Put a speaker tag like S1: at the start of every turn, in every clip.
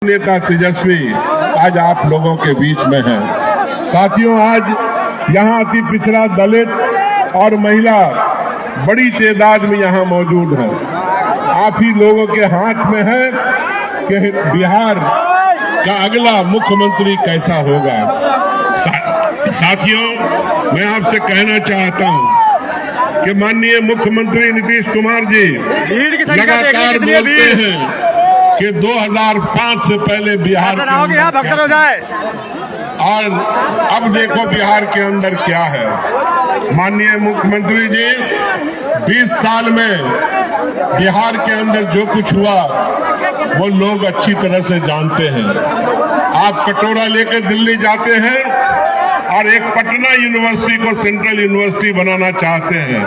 S1: नेता तेजस्वी आज आप लोगों के बीच में है। साथियों, आज यहाँ अति पिछड़ा दलित और महिला बड़ी तादाद में यहाँ मौजूद है। आप ही लोगों के हाथ में है कि बिहार का अगला मुख्यमंत्री कैसा होगा। साथियों, मैं आपसे कहना चाहता हूं कि माननीय मुख्यमंत्री नीतीश कुमार जी लगातार बोलते हैं कि 2005 से पहले बिहार और अब देखो बिहार के अंदर क्या है। माननीय मुख्यमंत्री जी 20 साल में बिहार के अंदर जो कुछ हुआ वो लोग अच्छी तरह से जानते हैं। आप कटोरा लेकर दिल्ली जाते हैं और एक पटना यूनिवर्सिटी को सेंट्रल यूनिवर्सिटी बनाना चाहते हैं।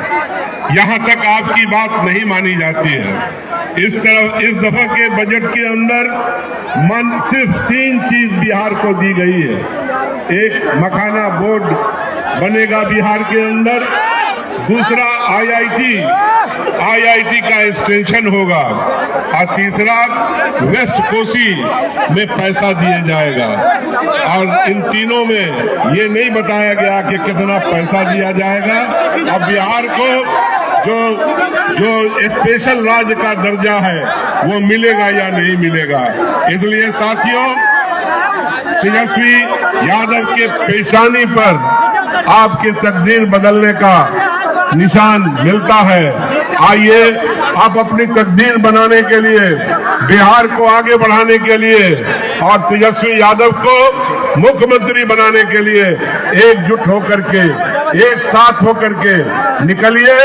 S1: यहां तक आपकी बात नहीं मानी जाती है। इस दफा के बजट के अंदर सिर्फ 3 चीज बिहार को दी गई है। एक, मखाना बोर्ड बनेगा बिहार के अंदर। दूसरा, आईआईटी का एक्सटेंशन होगा। और तीसरा, वेस्ट कोसी में पैसा दिया जाएगा। और इन तीनों में ये नहीं बताया गया कि कितना पैसा दिया जाएगा। अब बिहार को जो स्पेशल राज्य का दर्जा है वो मिलेगा या नहीं मिलेगा। इसलिए साथियों, तेजस्वी यादव के पेशानी पर आपकी तकदीर बदलने का निशान मिलता है। आइए, आप अपनी तकदीर बनाने के लिए, बिहार को आगे बढ़ाने के लिए और तेजस्वी यादव को मुख्यमंत्री बनाने के लिए एकजुट होकर के, एक साथ होकर के निकलिए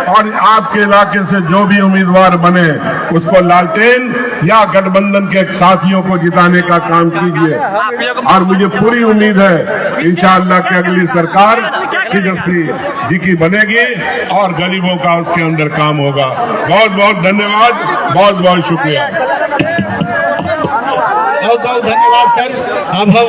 S1: और आपके इलाके से जो भी उम्मीदवार बने उसको लालटेन या गठबंधन के साथियों को जिताने का काम कीजिए। और मुझे पूरी उम्मीद है इंशाअल्लाह कि अगली सरकार तेजस्वी जी की बनेगी और गरीबों का उसके अंदर काम होगा। बहुत बहुत धन्यवाद, बहुत बहुत शुक्रिया।
S2: बहुत बहुत धन्यवाद सर। अब हम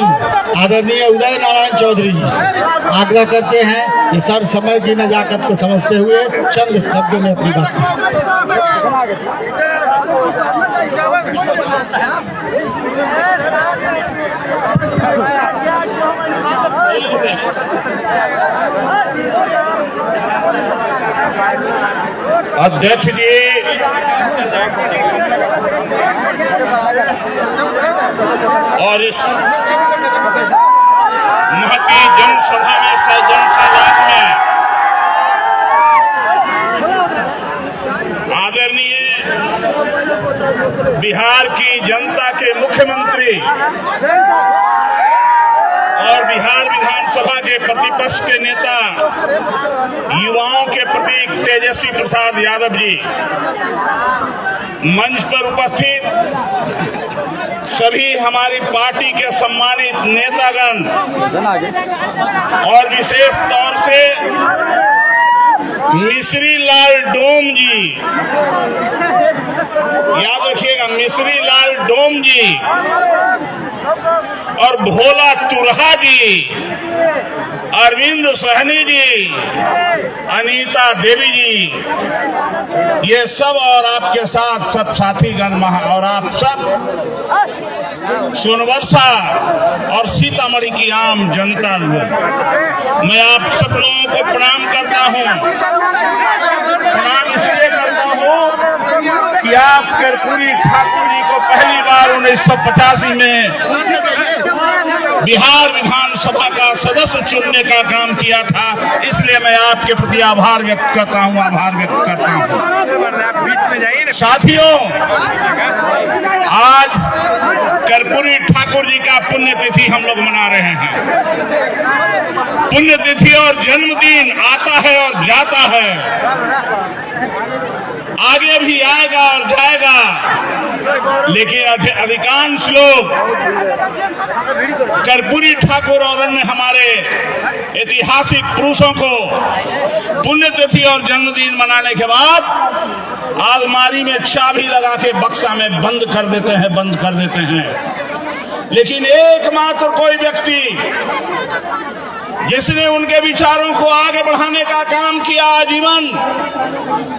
S2: आदरणीय उदय नारायण चौधरी जी से आग्रह करते हैं कि सर समय की नजाकत को समझते हुए चंद शब्दों में अपनी बात
S3: अध्यक्ष जी, और इस महती जनसभा में जनसलाब में आदरणीय बिहार की जनता के मुख्यमंत्री और बिहार विधानसभा के प्रतिपक्ष के नेता, युवाओं के प्रतीक तेजस्वी प्रसाद यादव जी, मंच पर उपस्थित सभी हमारी पार्टी के सम्मानित नेतागण और विशेष तौर से मिश्री लाल डोम जी, याद रखिएगा, मिश्री लाल डोम जी और भोला तुरहा जी, अरविंद सहनी जी, अनीता देवी जी, ये सब और आपके साथ सब साथीगण और आप सब सोनवर्षा और सीतामढ़ी की आम जनता लोग, मैं आप सब लोगों को प्रणाम करता हूँ। प्रणाम इसलिए करता हूँ कि आप कर्पूरी ठाकुर जी को पहली बार 1985 में बिहार विधानसभा का सदस्य चुनने का काम किया था। इसलिए मैं आपके प्रति आभार व्यक्त करता हूँ, साथियों, आज कर्पूरी ठाकुर जी का पुण्यतिथि हम लोग मना रहे हैं। पुण्यतिथि और जन्मदिन आता है और जाता है, आगे भी आएगा और जाएगा, लेकिन अधिकांश लोग कर्पूरी ठाकुर और अन्य हमारे ऐतिहासिक पुरुषों को पुण्यतिथि और जन्मदिन मनाने के बाद अलमारी में चाबी लगा के बक्सा में बंद कर देते हैं। लेकिन एकमात्र कोई व्यक्ति जिसने उनके विचारों को आगे बढ़ाने का काम किया आजीवन,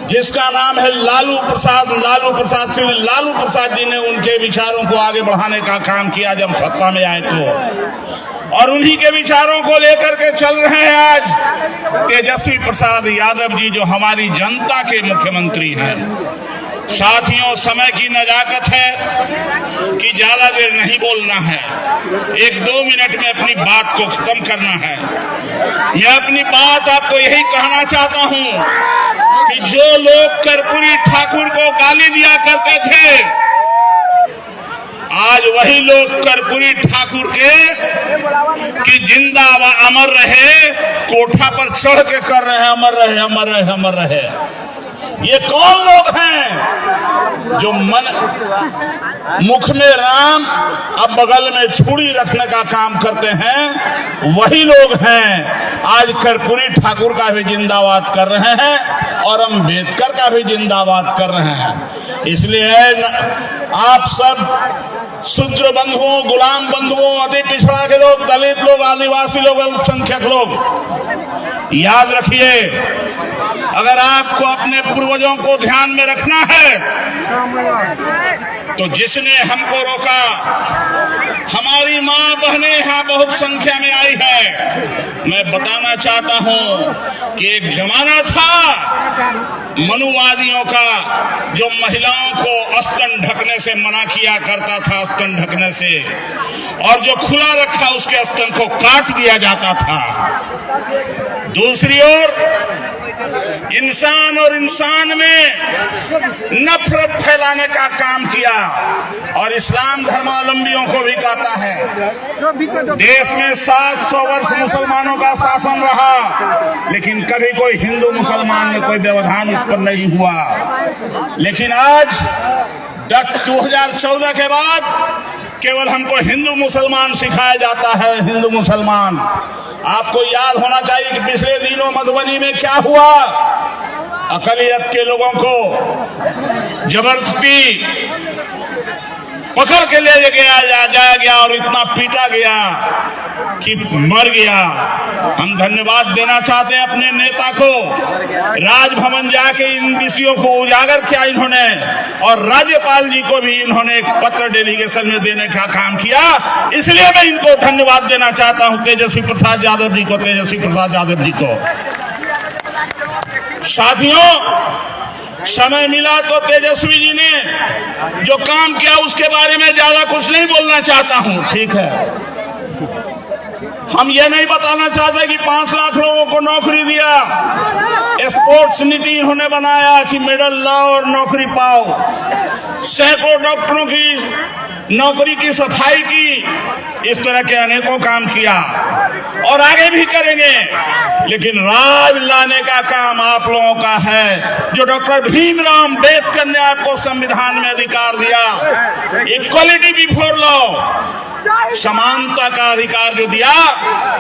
S3: जिसका नाम है लालू प्रसाद श्री लालू प्रसाद जी ने उनके विचारों को आगे बढ़ाने का काम किया जब सत्ता में आए तो, और उन्हीं के विचारों को लेकर के चल रहे हैं आज तेजस्वी प्रसाद यादव जी, जो हमारी जनता के मुख्यमंत्री हैं। साथियों, समय की नजाकत है कि ज्यादा देर नहीं बोलना है, 1-2 मिनट में अपनी बात को खत्म करना है। मैं अपनी बात आपको यही कहना चाहता हूं कि जो लोग कर्पूरी ठाकुर को गाली दिया करते थे, आज वही लोग कर्पूरी ठाकुर के कि जिंदा व अमर रहे कोठा पर चढ़ के कर रहे हैं अमर रहे अमर रहे अमर रहे। ये कौन लोग हैं जो मुख में राम अब बगल में छुरी रखने का काम करते हैं? वही लोग हैं आज कर्पूरी ठाकुर का भी जिंदाबाद कर रहे हैं और अम्बेडकर का भी जिंदाबाद कर रहे हैं। इसलिए आप सब शूद्र बंधुओं, गुलाम बंधुओं, अति पिछड़ा के लोग, दलित लोग, आदिवासी लोग, अल्पसंख्यक लोग, याद रखिए, अगर आपको अपने पूर्वजों को ध्यान में रखना है तो जिसने हमको रोका, हमारी माँ बहनें यहाँ बहुत संख्या में आई है। मैं बताना चाहता हूँ कि एक जमाना था मनुवादियों का जो महिलाओं को स्तन ढकने से मना किया करता था, स्तन ढकने से, और जो खुला रखा उसके स्तन को काट दिया जाता था। दूसरी ओर इंसान और इंसान में नफरत फैलाने का काम किया और इस्लाम धर्मावलंबियों को भी कहता है। देश में 700 वर्ष मुसलमानों का शासन रहा, लेकिन कभी कोई हिंदू मुसलमान में कोई व्यवधान उत्पन्न नहीं हुआ। लेकिन आज 2014 के बाद केवल हमको हिंदू मुसलमान सिखाया जाता है, हिंदू मुसलमान। आपको याद होना चाहिए कि पिछले दिनों मधुबनी में क्या हुआ। अकलियत के लोगों को जबरदस्ती पकड़ के ले जाया गया और इतना पीटा गया कि मर गया। हम धन्यवाद देना चाहते हैं अपने नेता को, राजभवन जाके इन विषयों को उजागर किया इन्होंने, और राज्यपाल जी को भी इन्होंने एक पत्र डेलीगेशन में देने का काम किया। इसलिए मैं इनको धन्यवाद देना चाहता हूं, तेजस्वी प्रसाद यादव जी को। साथियों, समय मिला तो तेजस्वी जी ने जो काम किया उसके बारे में ज्यादा कुछ नहीं बोलना चाहता हूं, ठीक है। हम ये नहीं बताना चाहते कि 5 लाख लोगों को नौकरी दिया, स्पोर्ट्स नीति इन्होंने बनाया कि मेडल लाओ और नौकरी पाओ, सैकड़ों डॉक्टरों की नौकरी की सफाई की, इस तरह के अनेकों काम किया और आगे भी करेंगे। लेकिन राज लाने का काम आप लोगों का है, जो डॉक्टर भीमराव अम्बेडकर ने आपको संविधान में अधिकार दिया, इक्वालिटी बिफोर लॉ, समानता का अधिकार जो दिया,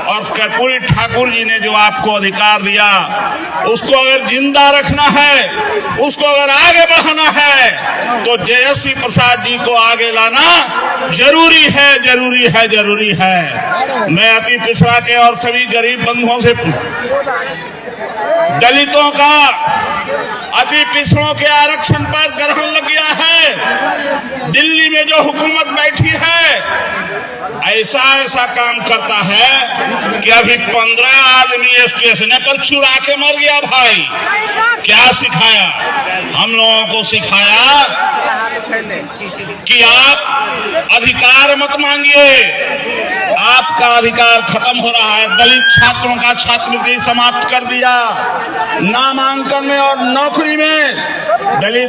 S3: और कर्पूरी ठाकुर जी ने जो आपको अधिकार दिया, उसको अगर जिंदा रखना है, उसको अगर आगे बढ़ाना है, तो तेजस्वी प्रसाद जी को आगे लाना जरूरी है। मैं अति पिछड़ा के और सभी गरीब बंधुओं से, दलितों का, अति पिछड़ों के आरक्षण पर ग्रहण लग गया है। दिल्ली में जो हुकूमत बैठी है ऐसा काम करता है कि अभी 15 आदमी स्टेशन पर छुड़ा के मर गया। भाई, क्या सिखाया? हम लोगों को सिखाया कि आप अधिकार मत मांगिए, आपका अधिकार खत्म हो रहा है। दलित छात्रों का छात्रवृत्ति समाप्त कर दिया, नामांकन में और नौकरी में दलित